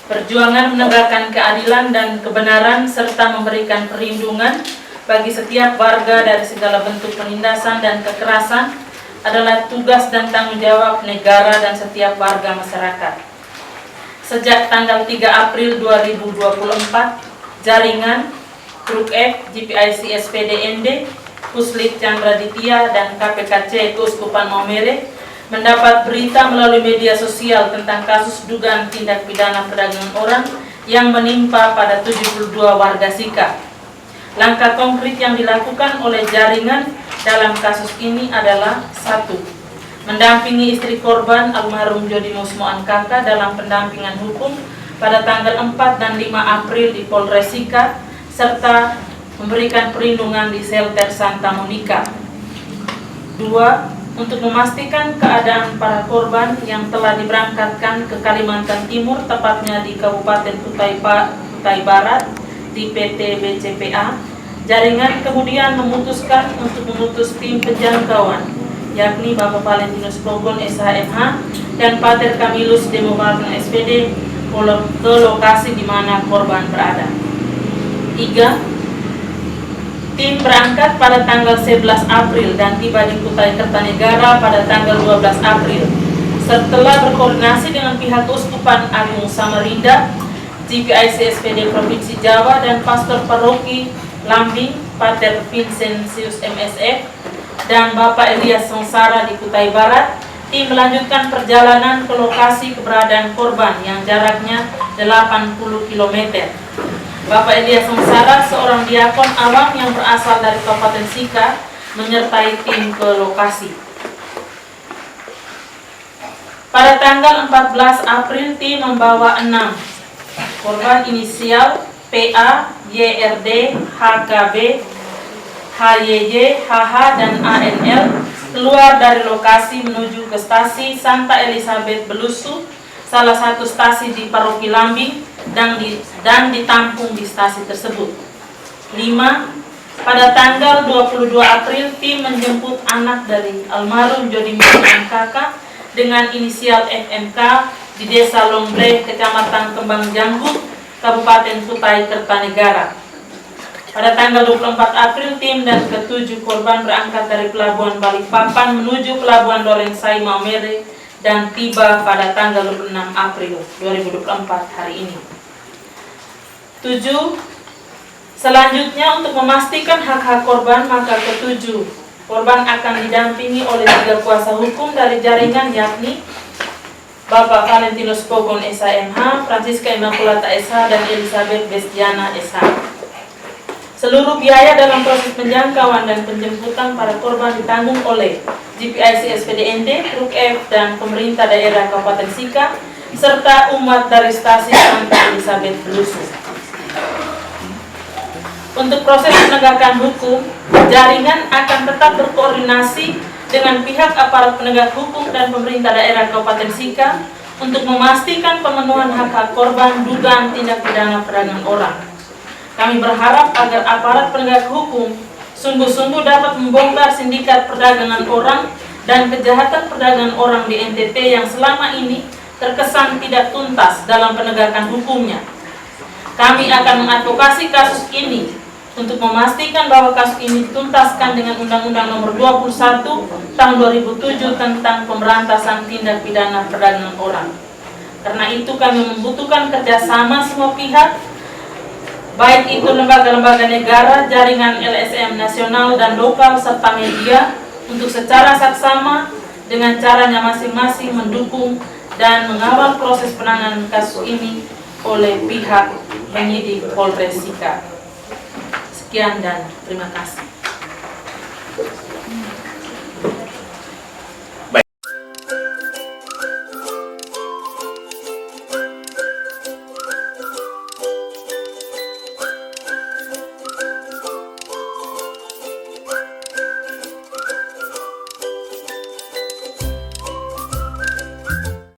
Perjuangan menegakkan keadilan dan kebenaran serta memberikan perlindungan bagi setiap warga dari segala bentuk penindasan dan kekerasan adalah tugas dan tanggung jawab negara dan setiap warga masyarakat. Sejak tanggal 3 April 2024, jaringan Truk F, GPIC SPDND, Puslit Chandra Ditya, dan KPKC Keuskupan Maumere mendapat berita melalui media sosial tentang kasus dugaan tindak pidana perdagangan orang yang menimpa pada 72 warga Sika. Langkah konkret yang dilakukan oleh jaringan dalam kasus ini adalah: 1. Mendampingi istri korban almarhum Jody Musmoan Kaka dalam pendampingan hukum pada tanggal 4 dan 5 April di Polres Sika, serta memberikan perlindungan di shelter Santa Monica. 2. Untuk memastikan keadaan para korban yang telah diberangkatkan ke Kalimantan Timur, tepatnya di Kabupaten Kutai Barat, di PT BCPA, jaringan kemudian memutuskan untuk mengutus tim penjangkauan, yakni Bapak Valentinus Pogon SHMH dan Pater Camillus Demomarken SPD ke lokasi di mana korban berada. 3. Tim berangkat pada tanggal 11 April dan tiba di Kutai Kertanegara pada tanggal 12 April. Setelah berkoordinasi dengan pihak Uskupan Agung Samarinda, GPIC SPD Provinsi Jawa, dan Pastor Paroki Lambing, Pater Vincentius MSF, dan Bapak Elias Sengsara di Kutai Barat, tim melanjutkan perjalanan ke lokasi keberadaan korban yang jaraknya 80 km. Bapak Elias Sengsara, seorang diakon awam yang berasal dari Kabupaten Sika, menyertai tim ke lokasi. Pada tanggal 14 April, tim membawa 6 korban inisial PA, YRD, HKB, HYY, HH, dan ANL keluar dari lokasi menuju ke stasi Santa Elizabeth Belusu, salah satu stasi di Paroki Lambing, dan ditampung di stasi tersebut. 5. Pada tanggal 22 April, tim menjemput anak dari almarhum Jody Musmoan Kaka dengan inisial FMK di Desa Lomble, Kecamatan Kembang Janggut, Kabupaten Kutai Kertanegara. Pada tanggal 24 April, tim dan ke-7 korban berangkat dari Pelabuhan Balikpapan menuju Pelabuhan Lorensai Maumere dan tiba pada tanggal 26 April 2024 hari ini. 7. Selanjutnya, untuk memastikan hak-hak korban, maka ke-7 korban akan didampingi oleh 3 kuasa hukum dari jaringan, yakni Bapak Valentinus Pogon SHMH, Francisca Immaculata SH, dan Elizabeth Bestiana SH. Seluruh biaya dalam proses penjangkauan dan penjemputan para korban ditanggung oleh GPIC SPDND, Truk F, dan pemerintah daerah Kabupaten Sika, serta umat dari stasi Santa Elizabeth Belusu. Untuk proses penegakan hukum, jaringan akan tetap berkoordinasi dengan pihak aparat penegak hukum dan pemerintah daerah Kabupaten Sika untuk memastikan pemenuhan hak-hak korban dugaan tindak pidana perdagangan orang. Kami berharap agar aparat penegak hukum sungguh-sungguh dapat membongkar sindikat perdagangan orang dan kejahatan perdagangan orang di NTT yang selama ini terkesan tidak tuntas dalam penegakan hukumnya. Kami akan mengadvokasi kasus ini untuk memastikan bahwa kasus ini dituntaskan dengan Undang-Undang Nomor 21 Tahun 2007 tentang pemberantasan tindak pidana perdagangan orang. Karena itu kami membutuhkan kerjasama semua pihak, baik itu lembaga-lembaga negara, jaringan LSM nasional dan lokal, serta media, untuk secara saksama dengan caranya masing-masing mendukung dan mengawal proses penanganan kasus ini oleh pihak penyidik Polres Sika. Sekian dan terima kasih.